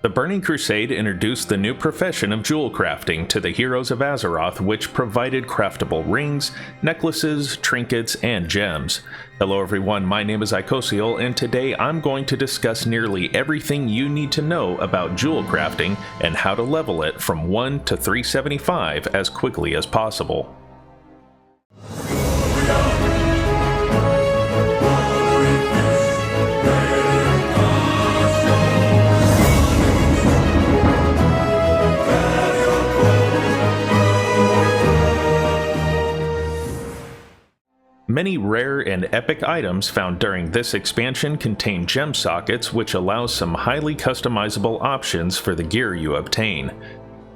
The Burning Crusade introduced the new profession of jewelcrafting to the heroes of Azeroth, which provided craftable rings, necklaces, trinkets, and gems. Hello everyone, my name is Icosiol, and today I'm going to discuss nearly everything you need to know about jewelcrafting and how to level it from 1 to 375 as quickly as possible. Many rare and epic items found during this expansion contain gem sockets, which allows some highly customizable options for the gear you obtain.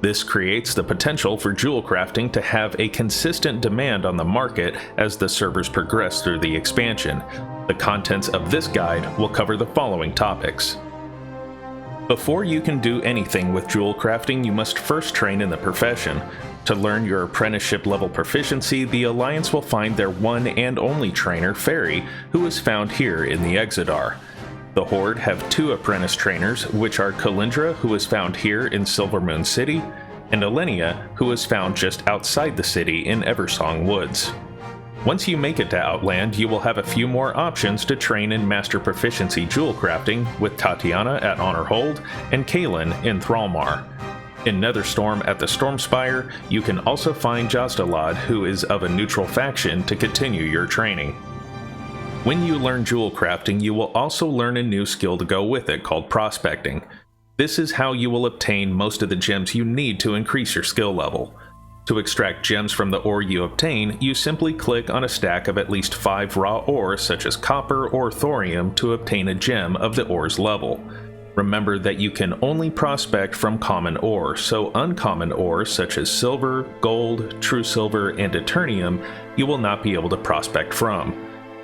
This creates the potential for jewelcrafting to have a consistent demand on the market as the servers progress through the expansion. The contents of this guide will cover the following topics. Before you can do anything with jewelcrafting, you must first train in the profession. To learn your apprenticeship level proficiency, the Alliance will find their one and only trainer, Fairy, who is found here in the Exodar. The Horde have two apprentice trainers, which are Kalindra, who is found here in Silvermoon City, and Elenia, who is found just outside the city in Eversong Woods. Once you make it to Outland, you will have a few more options to train in Master Proficiency Jewelcrafting with Tatiana at Honor Hold and Kaelin in Thrallmar. In Netherstorm at the Stormspire, you can also find Jostalad, who is of a neutral faction, to continue your training. When you learn jewelcrafting, you will also learn a new skill to go with it called prospecting. This is how you will obtain most of the gems you need to increase your skill level. To extract gems from the ore you obtain, you simply click on a stack of at least 5 raw ores such as copper or thorium to obtain a gem of the ore's level. Remember that you can only prospect from common ore, so uncommon ores such as silver, gold, true silver, and eternium you will not be able to prospect from.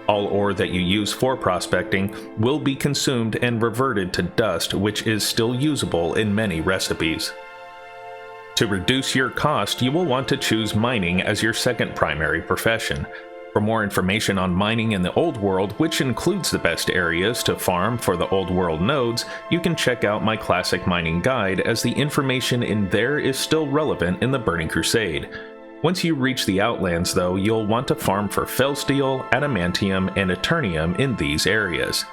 All ore that you use for prospecting will be consumed and reverted to dust, which is still usable in many recipes. To reduce your cost, you will want to choose mining as your second primary profession. For more information on mining in the Old World, which includes the best areas to farm for the Old World nodes, you can check out my classic mining guide, as the information in there is still relevant in the Burning Crusade. Once you reach the Outlands though, you'll want to farm for Felsteel, Adamantium, and Eternium in these areas.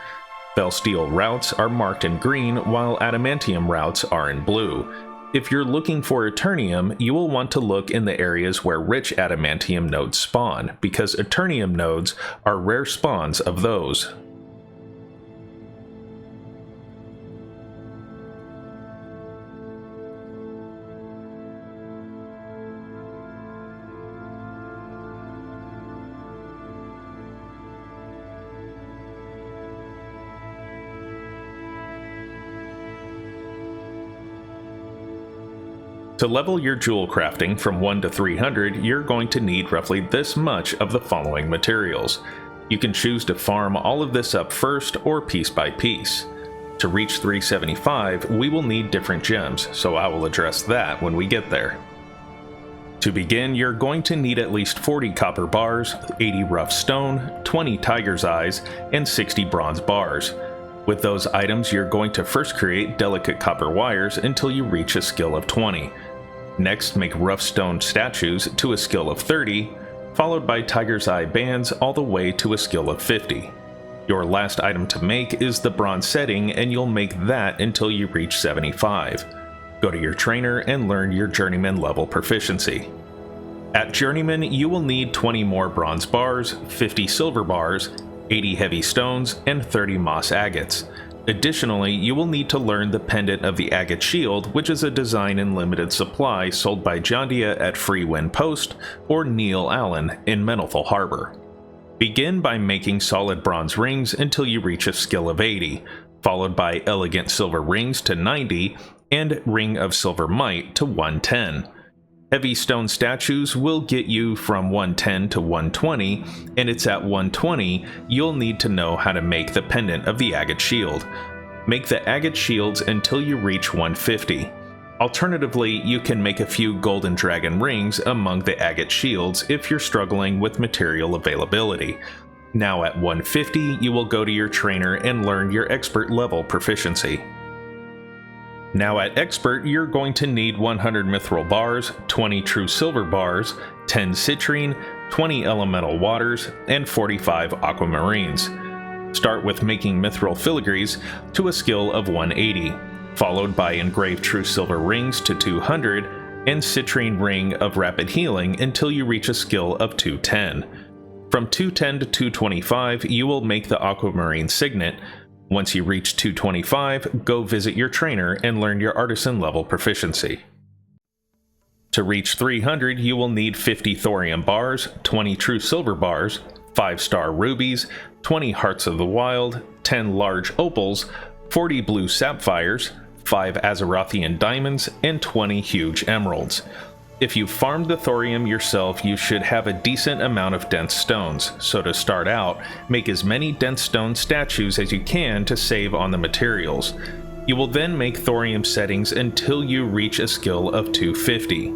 Felsteel routes are marked in green, while Adamantium routes are in blue. If you're looking for Eternium, you will want to look in the areas where rich Adamantium nodes spawn, because Eternium nodes are rare spawns of those. To level your jewelcrafting from 1 to 300, you're going to need roughly this much of the following materials. You can choose to farm all of this up first or piece by piece. To reach 375, we will need different gems, so I will address that when we get there. To begin, you're going to need at least 40 copper bars, 80 rough stone, 20 tiger's eyes, and 60 bronze bars. With those items, you're going to first create delicate copper wires until you reach a skill of 20. Next, make rough stone statues to a skill of 30, followed by tiger's eye bands all the way to a skill of 50. Your last item to make is the bronze setting, and you'll make that until you reach 75. Go to your trainer and learn your Journeyman level proficiency. At Journeyman, you will need 20 more bronze bars, 50 silver bars, 80 heavy stones, and 30 moss agates. Additionally, you will need to learn the pendant of the agate shield, which is a design in limited supply sold by Jondia at Freewind Post or Neil Allen in Menethil Harbor. Begin by making solid bronze rings until you reach a skill of 80, followed by elegant silver rings to 90 and ring of silver might to 110. Heavy stone statues will get you from 110 to 120, and it's at 120 you'll need to know how to make the pendant of the agate shield. Make the agate shields until you reach 150. Alternatively, you can make a few golden dragon rings among the agate shields if you're struggling with material availability. Now at 150, you will go to your trainer and learn your expert level proficiency. Now at Expert, you're going to need 100 mithril bars, 20 true silver bars, 10 citrine, 20 elemental waters, and 45 aquamarines. Start with making mithril filigrees to a skill of 180, followed by engraved true silver rings to 200, and citrine ring of rapid healing until you reach a skill of 210. From 210 to 225, you will make the aquamarine signet. Once you reach 225, go visit your trainer and learn your artisan level proficiency. To reach 300, you will need 50 thorium bars, 20 true silver bars, 5-star rubies, 20 hearts of the wild, 10 large opals, 40 blue sapphires, 5 Azerothian diamonds, and 20 huge emeralds. If you farmed the thorium yourself, you should have a decent amount of dense stones, so to start out, make as many dense stone statues as you can to save on the materials. You will then make thorium settings until you reach a skill of 250.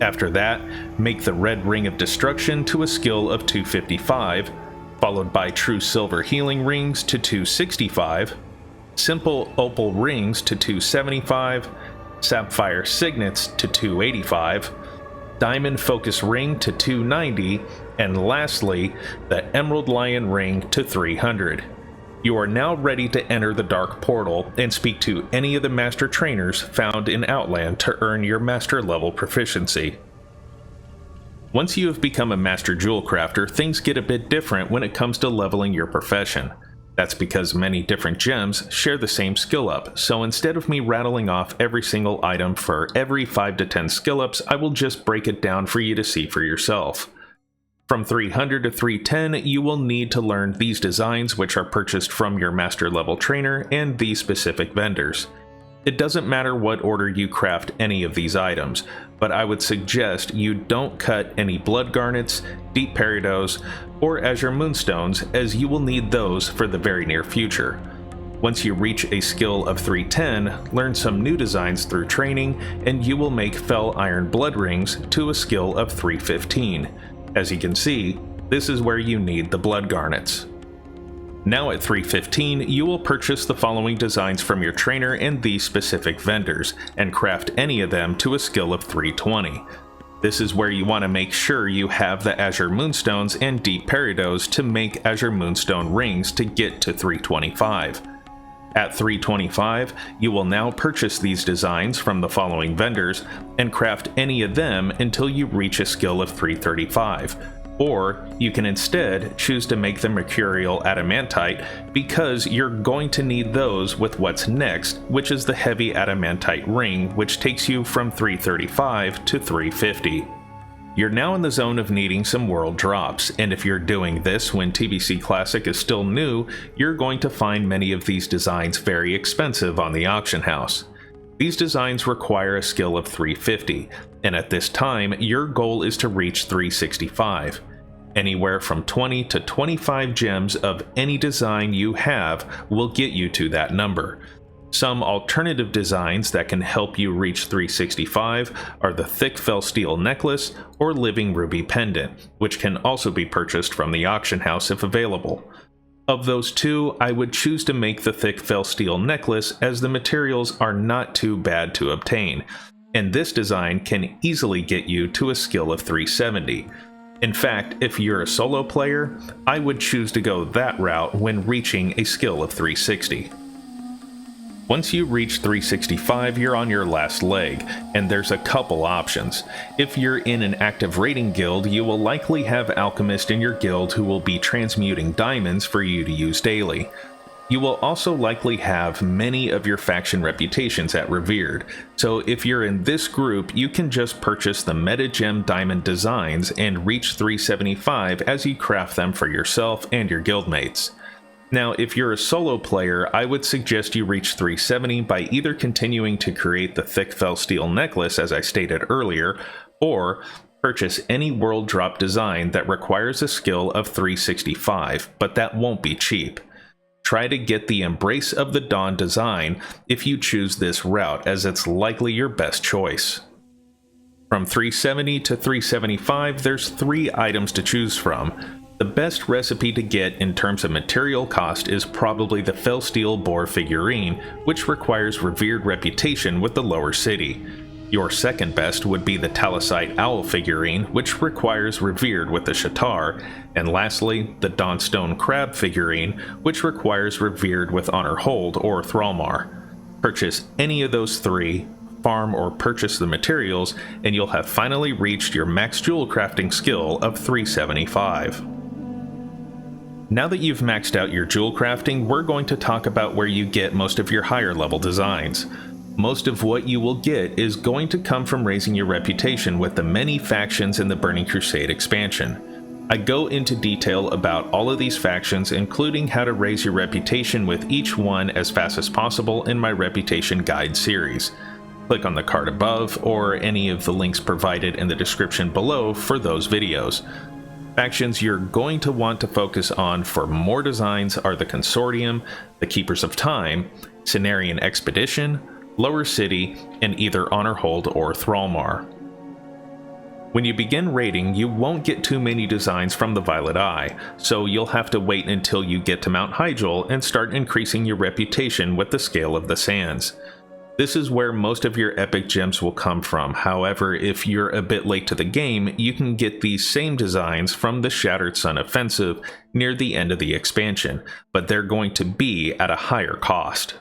After that, make the red ring of destruction to a skill of 255, followed by true silver healing rings to 265, simple opal rings to 275, sapphire signets to 285, diamond focus ring to 290, and lastly, the emerald lion ring to 300. You are now ready to enter the dark portal and speak to any of the master trainers found in Outland to earn your master level proficiency. Once you have become a master jewel crafter, things get a bit different when it comes to leveling your profession. That's because many different gems share the same skill up, so instead of me rattling off every single item for every 5 to 10 skill ups, I will just break it down for you to see for yourself. From 300 to 310, you will need to learn these designs, which are purchased from your master level trainer and these specific vendors. It doesn't matter what order you craft any of these items, but I would suggest you don't cut any blood garnets, deep peridots, or azure moonstones, as you will need those for the very near future. Once you reach a skill of 310, learn some new designs through training, and you will make fell iron blood rings to a skill of 315. As you can see, this is where you need the blood garnets. Now at 315, you will purchase the following designs from your trainer and these specific vendors, and craft any of them to a skill of 320. This is where you want to make sure you have the azure moonstones and deep peridots to make azure moonstone rings to get to 325. At 325, you will now purchase these designs from the following vendors and craft any of them until you reach a skill of 335. Or you can instead choose to make the mercurial adamantite, because you're going to need those with what's next, which is the heavy adamantite ring, which takes you from 335 to 350. You're now in the zone of needing some world drops, and if you're doing this when TBC Classic is still new, you're going to find many of these designs very expensive on the auction house. These designs require a skill of 350, and at this time, your goal is to reach 365. Anywhere from 20 to 25 gems of any design you have will get you to that number. Some alternative designs that can help you reach 365 are the thick fell steel necklace or living ruby pendant, which can also be purchased from the auction house if available. Of those two, I would choose to make the thick fell steel necklace, as the materials are not too bad to obtain, and this design can easily get you to a skill of 370. In fact, if you're a solo player, I would choose to go that route when reaching a skill of 360. Once you reach 365, you're on your last leg, and there's a couple options. If you're in an active raiding guild, you will likely have alchemists in your guild who will be transmuting diamonds for you to use daily. You will also likely have many of your faction reputations at Revered, so if you're in this group, you can just purchase the meta gem diamond designs and reach 375 as you craft them for yourself and your guildmates. Now, if you're a solo player, I would suggest you reach 370 by either continuing to create the thick fell steel necklace as I stated earlier, or purchase any world drop design that requires a skill of 365, but that won't be cheap. Try to get the Embrace of the Dawn design if you choose this route, as it's likely your best choice. From 370 to 375, there's 3 items to choose from. The best recipe to get in terms of material cost is probably the Felsteel Boar figurine, which requires revered reputation with the lower city. Your second best would be the Talisite Owl figurine, which requires revered with the Shatar, and lastly, the Dawnstone Crab figurine, which requires revered with Honor Hold or Thrallmar. Purchase any of those three, farm or purchase the materials, and you'll have finally reached your max jewel crafting skill of 375. Now that you've maxed out your jewel crafting, we're going to talk about where you get most of your higher level designs. Most of what you will get is going to come from raising your reputation with the many factions in the Burning Crusade expansion. I go into detail about all of these factions, including how to raise your reputation with each one as fast as possible in my Reputation Guide series. Click on the card above or any of the links provided in the description below for those videos. Factions you're going to want to focus on for more designs are the Consortium, the Keepers of Time, Cenarian Expedition, Lower City, and either Honor Hold or Thrallmar. When you begin raiding, you won't get too many designs from the Violet Eye, so you'll have to wait until you get to Mount Hyjal and start increasing your reputation with the Scale of the Sands. This is where most of your epic gems will come from. However, if you're a bit late to the game, you can get these same designs from the Shattered Sun Offensive near the end of the expansion, but they're going to be at a higher cost.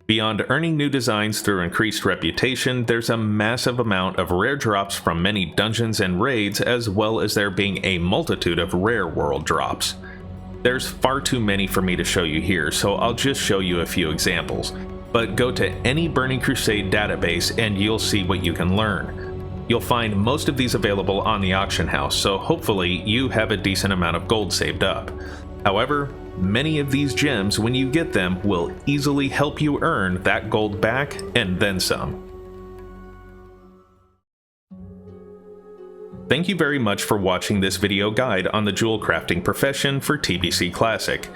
Beyond earning new designs through increased reputation, there's a massive amount of rare drops from many dungeons and raids, as well as there being a multitude of rare world drops. There's far too many for me to show you here, so I'll just show you a few examples. But go to any Burning Crusade database and you'll see what you can learn. You'll find most of these available on the auction house, so hopefully you have a decent amount of gold saved up. However, many of these gems, when you get them, will easily help you earn that gold back and then some. Thank you very much for watching this video guide on the jewel crafting profession for TBC Classic.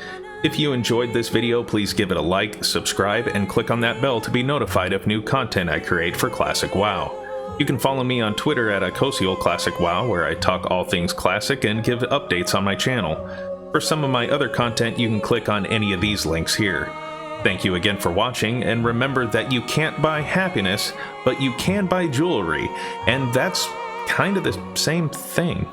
If you enjoyed this video, please give it a like, subscribe, and click on that bell to be notified of new content I create for Classic WoW. You can follow me on Twitter at Icosiol Classic WoW, where I talk all things classic and give updates on my channel. For some of my other content, you can click on any of these links here. Thank you again for watching, and remember that you can't buy happiness, but you can buy jewelry, and that's kind of the same thing.